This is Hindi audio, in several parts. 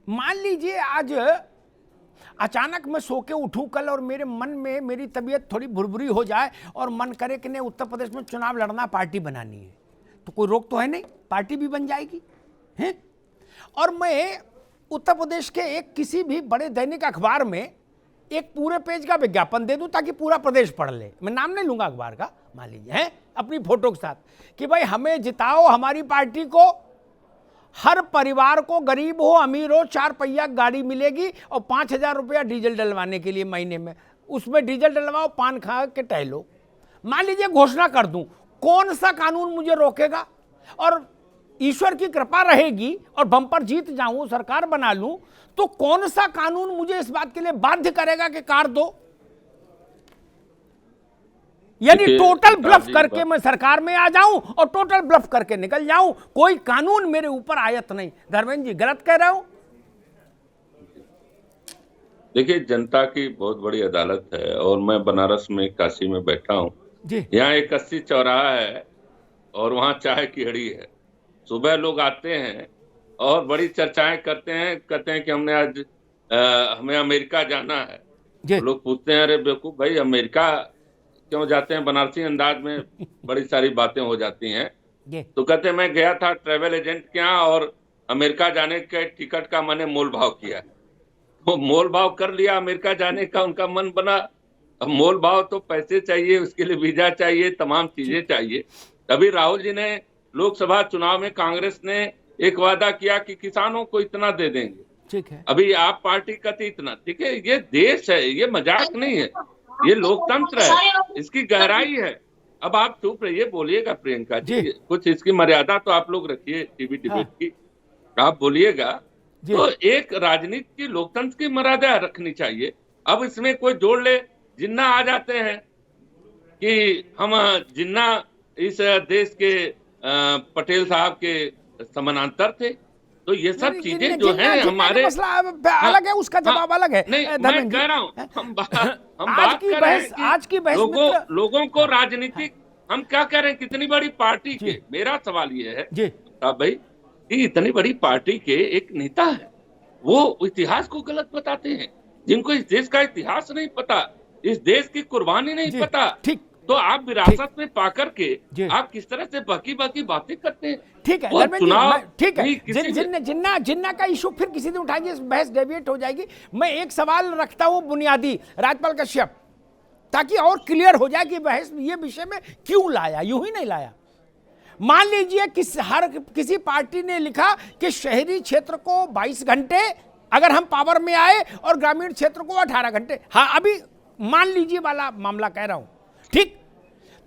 मान लीजिए आज अचानक मैं सो के उठूं कल और मेरे मन में मेरी तबीयत थोड़ी भुरभुरी हो जाए और मन करे कि नहीं उत्तर प्रदेश में चुनाव लड़ना, पार्टी बनानी है, तो कोई रोक तो है नहीं, पार्टी भी बन जाएगी हैं। और मैं उत्तर प्रदेश के एक किसी भी बड़े दैनिक अखबार में एक पूरे पेज का विज्ञापन दे दूं ताकि पूरा प्रदेश पढ़ ले, मैं नाम नहीं लूंगा अखबार का, मान लीजिए हैं, अपनी फोटो के साथ, कि भाई हमें जिताओ, हमारी पार्टी को, हर परिवार को, गरीब हो अमीर हो, 4 पहिया गाड़ी मिलेगी और 5,000 रुपया डीजल डलवाने के लिए महीने में, उसमें डीजल डलवाओ, पान खा के टहलो। मान लीजिए घोषणा कर दूं, कौन सा कानून मुझे रोकेगा? और ईश्वर की कृपा रहेगी और बम्पर जीत जाऊं, सरकार बना लूं, तो कौन सा कानून मुझे इस बात के लिए बाध्य करेगा कि कार दो? यानी टोटल ब्लफ करके मैं सरकार में आ जाऊं और टोटल ब्लफ करके निकल जाऊं, कोई कानून मेरे ऊपर आयत नहीं। धर्मेंद्र जी गलत कह रहा हूं? देखिए, जनता की बहुत बड़ी अदालत है और मैं बनारस में काशी में बैठा हूँ जी। यहाँ एक 80 चौराहा है और वहाँ चाय की हड़ी है। सुबह लोग आते हैं और बड़ी चर्चाएं करते हैं, कहते हैं कि हमने आज हमें अमेरिका जाना है। लोग पूछते हैं, अरे बेवकूफ भाई, अमेरिका क्यों जाते हैं? बनारसी अंदाज में बड़ी सारी बातें हो जाती हैं। तो कहते हैं मैं गया था ट्रेवल एजेंट के यहाँ और अमेरिका जाने के टिकट का मैंने मोल भाव किया, तो मोल भाव कर लिया अमेरिका जाने का, उनका मन बना। अब मोल भाव तो पैसे चाहिए, उसके लिए वीजा चाहिए, तमाम चीजें चाहिए। तभी राहुल जी ने लोकसभा चुनाव में, कांग्रेस ने एक वादा किया कि किसानों को इतना दे देंगे, ठीक है। अभी आप पार्टी कहती इतना, ठीक है, ये देश है, ये मजाक नहीं है, ये लोकतंत्र है, इसकी गहराई है। अब आप चुप रहिए, बोलिएगा प्रियंका जी, कुछ इसकी मर्यादा तो आप लोग रखिए टीवी डिबेट की, आप बोलिएगा। तो एक राजनीति की, लोकतंत्र की मर्यादा रखनी चाहिए। अब इसमें कोई जोड़ ले, जिन्ना आ जाते हैं कि हम जिन्ना इस देश के पटेल साहब के समानांतर थे, तो ये सब चीजें जो हैं हमारे मसला अलग है, उसका जवाब अलग है। नहीं, मैं कह रहा हूं, हम बात कर रहे हैं आज की बहस लोगों को राजनीतिक, हम क्या कह रहे हैं, कितनी बड़ी पार्टी के, मेरा सवाल ये है भाई कि इतनी बड़ी पार्टी के एक नेता है, वो इतिहास को गलत बताते हैं। जिनको इस देश का इतिहास नहीं पता, इस देश की कुर्बानी नहीं पता, तो आप विरासत में पाकर के आप किस तरह से बाकी बातें करते हैं? ठीक है ठीक है, जिन्ना का इशू फिर किसी दिन उठाएंगे, बहस डेविएट हो जाएगी। मैं एक सवाल रखता हूं बुनियादी, राजपाल कश्यप, ताकि और क्लियर हो जाए कि बहस ये विषय में क्यों लाया, यूं ही नहीं लाया। मान लीजिए किसी पार्टी ने लिखा कि शहरी क्षेत्र को 22 घंटे अगर हम पावर में आए और ग्रामीण क्षेत्र को 18 घंटे। हाँ, अभी मान लीजिए वाला मामला कह रहा हूं, ठीक?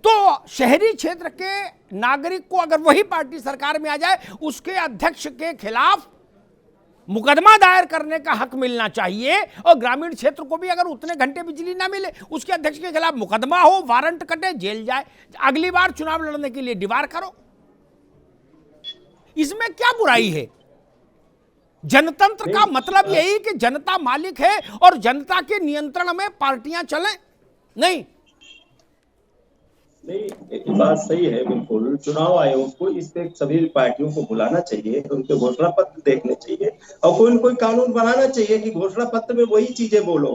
तो शहरी क्षेत्र के नागरिक को अगर वही पार्टी सरकार में आ जाए, उसके अध्यक्ष के खिलाफ मुकदमा दायर करने का हक मिलना चाहिए, और ग्रामीण क्षेत्र को भी अगर उतने घंटे बिजली ना मिले, उसके अध्यक्ष के खिलाफ मुकदमा हो, वारंट कटे, जेल जाए, अगली बार चुनाव लड़ने के लिए दीवार करो। इसमें क्या बुराई है? जनतंत्र का मतलब यही कि जनता मालिक है और जनता के नियंत्रण में पार्टियां चलें। नहीं, बात सही है बिल्कुल। चुनाव आयोग को इस पे सभी पार्टियों को बुलाना चाहिए, उनके घोषणा पत्र देखने चाहिए और कोई न कोई कानून बनाना चाहिए कि घोषणा पत्र में वही चीजें बोलो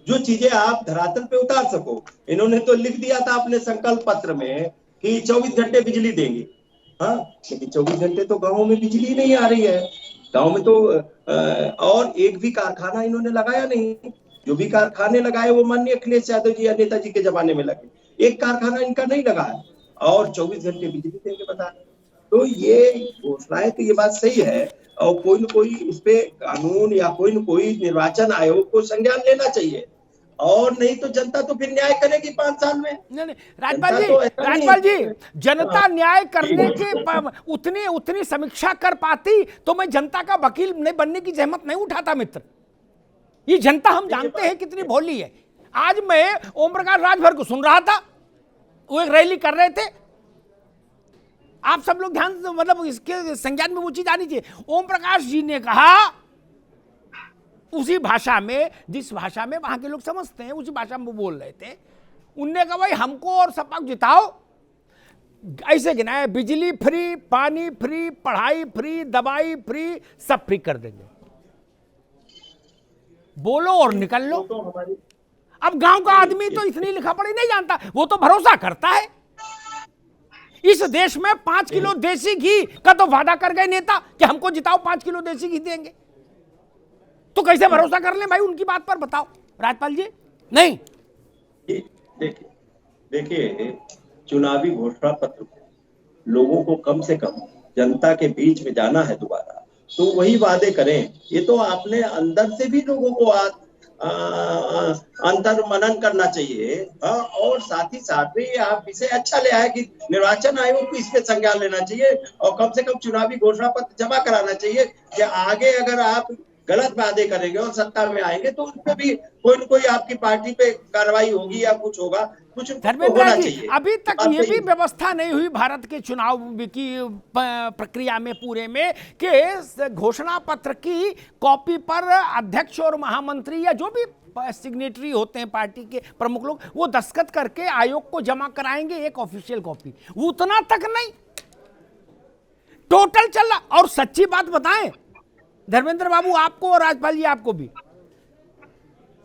जो चीजें आप धरातल पे उतार सको। इन्होंने तो लिख दिया था अपने संकल्प पत्र में कि 24 घंटे बिजली देंगे, हाँ, लेकिन 24 घंटे तो गाँव में बिजली नहीं आ रही है। गाँव में तो और एक भी कारखाना इन्होंने लगाया नहीं। जो भी कारखाने लगाए वो माननीय अखिलेश यादव जी या नेताजी के जमाने में लगे, एक कारखाना इनका नहीं लगा है, और 24 घंटे बिजली देंगे बता। तो ये घोषणाएं, तो ये बात सही है, और कोई न कोई इस पे कानून या कोई न कोई निर्वाचन आयोग को संज्ञान लेना चाहिए, और नहीं तो जनता तो फिर न्याय करेगी 5 साल में। नहीं, राजपाल जी, जनता न्याय करने के उतनी समीक्षा कर पाती तो मैं जनता का वकील नहीं बनने की जहमत नहीं उठाता मित्र। ये जनता हम जानते हैं कितनी भोली है। आज मैं ओम प्रकाश राजभर को सुन रहा था, वो एक रैली कर रहे थे, आप सब लोग ध्यान, मतलब इसके संज्ञान में वो चीज आनी चाहिए। ओम प्रकाश जी ने कहा उसी भाषा में, जिस भाषा में वहां के लोग समझते हैं, उसी भाषा में वो बोल रहे थे। उनने कहा भाई हमको और सपा को जिताओ, ऐसे गिनाए, बिजली फ्री, पानी फ्री, पढ़ाई फ्री, दवाई फ्री, सब फ्री कर देंगे। बोलो और निकल लो। वो तो हमारी अब गांव का आदमी तो इतनी लिखा पढ़ी नहीं जानता, वो तो भरोसा करता है। इस देश में 5 किलो देसी घी का तो वादा कर गए नेता कि हमको जिताओ 5 किलो देसी घी देंगे, तो कैसे भरोसा कर लें भाई उनकी बात पर, बताओ राजपाल जी। नहीं, देखिए देखिए, चुनावी घोषणा पत्र को लोगों को कम से कम जनता के बीच में जाना है दोबारा, तो वही वादे करें। ये तो आपने अंदर से भी लोगों को अंतर मनन करना चाहिए। और साथ ही साथ में ये आप विषय अच्छा ले आए कि निर्वाचन आयोग को इसमें संज्ञान लेना चाहिए और कम से कम चुनावी घोषणा पत्र जमा कराना चाहिए कि आगे अगर आप गलत वादे करेंगे और सत्ता में आएंगे तो उसमें भी कोई न कोई आपकी पार्टी पे कार्रवाई होगी या कुछ होगा, कुछ धर्मेंद्र होना जी, चाहिए। अभी तक ये भी व्यवस्था नहीं हुई भारत के चुनाव की प्रक्रिया में पूरे में कि घोषणा पत्र की कॉपी पर अध्यक्ष और महामंत्री या जो भी सिग्नेटरी होते हैं पार्टी के प्रमुख लोग, वो दस्तखत करके आयोग को जमा कराएंगे एक ऑफिशियल कॉपी, उतना तक नहीं टोटल चल रहा। और सच्ची बात बताएं धर्मेंद्र बाबू, आपको और राजपाल जी आपको भी,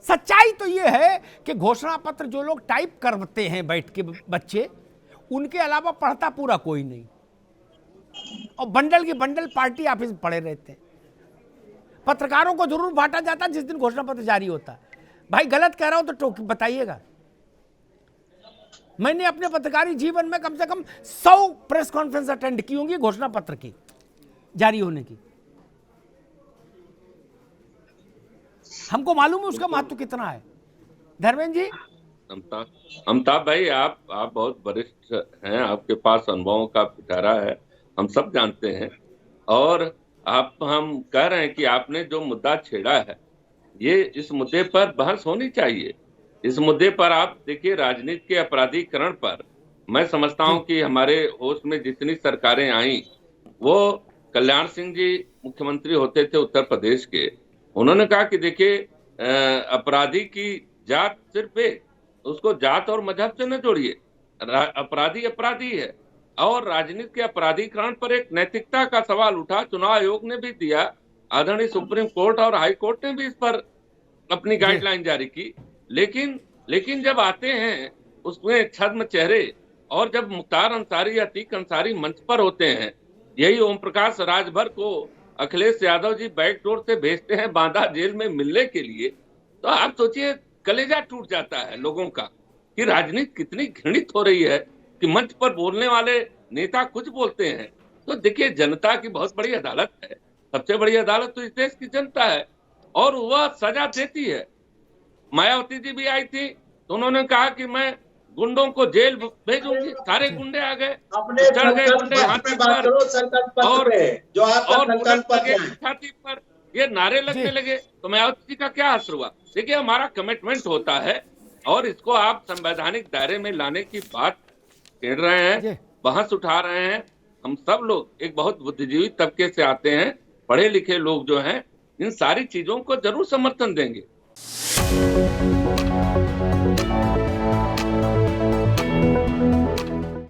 सच्चाई तो ये है कि घोषणा पत्र जो लोग टाइप करते हैं बैठ के बच्चे, उनके अलावा पढ़ता पूरा कोई नहीं, और बंडल की बंडल पार्टी ऑफिस में पड़े रहते हैं। पत्रकारों को जरूर बांटा जाता है जिस दिन घोषणा पत्र जारी होता है। भाई गलत कह रहा हूं तो बताइएगा। मैंने अपने पत्रकारी जीवन में कम से कम 100 प्रेस कॉन्फ्रेंस अटेंड की होंगी घोषणा पत्र की जारी होने की। हमको मालूम है उसका महत्व कितना है। धर्मेंद्र जी, अमिताभ भाई, आप बहुत वरिष्ठ हैं, आपके पास अनुभवों का पिटारा है, हम सब जानते हैं। और हम कह रहे हैं कि आपने जो मुद्दा छेड़ा है, ये इस मुद्दे पर बहस होनी चाहिए। इस मुद्दे पर आप देखिए, राजनीति के अपराधीकरण पर मैं समझता हूं कि हमारे होश में जितनी सरकारें आई, वो कल्याण सिंह जी मुख्यमंत्री होते थे उत्तर प्रदेश के, उन्होंने कहा कि देखिए अपराधी की जात सिर्फ एक, उसको जात और मजहब से न जोड़िए, अपराधी अपराधी है। और राजनीति के अपराधीकरण पर एक नैतिकता का सवाल उठा, चुनाव आयोग ने भी दिया, आदरणीय सुप्रीम कोर्ट और हाई कोर्ट ने भी इस पर अपनी गाइडलाइन जारी की। लेकिन जब आते हैं उसमें छद्म चेहरे, और जब मुख्तार अंसारी या अतीक अंसारी मंच पर होते हैं, यही ओम प्रकाश राजभर को अखिलेश यादव जी बैकडोर से भेजते हैं बांदा जेल में मिलने के लिए, तो आप सोचिए कलेजा टूट जाता है लोगों का कि राजनीति कितनी घृणित हो रही है कि मंच पर बोलने वाले नेता कुछ बोलते हैं। तो देखिए, जनता की बहुत बड़ी अदालत है, सबसे बड़ी अदालत तो इस देश की जनता है, और वह सजा देती है। मायावती जी भी आई थी तो उन्होंने कहा कि मैं गुंडों को जेल भेजूंगी, सारे गुंडे आ गए, चढ़ गए गुंडे हाथी पर और छाती पर, ये नारे लगने लगे। तो मायावती जी का क्या असर हुआ? देखिए, हमारा कमिटमेंट होता है और इसको आप संवैधानिक दायरे में लाने की बात कह रहे हैं, बहस उठा रहे हैं। हम सब लोग एक बहुत बुद्धिजीवी तबके से आते हैं, पढ़े लिखे लोग जो हैं, इन सारी चीजों को जरूर समर्थन देंगे।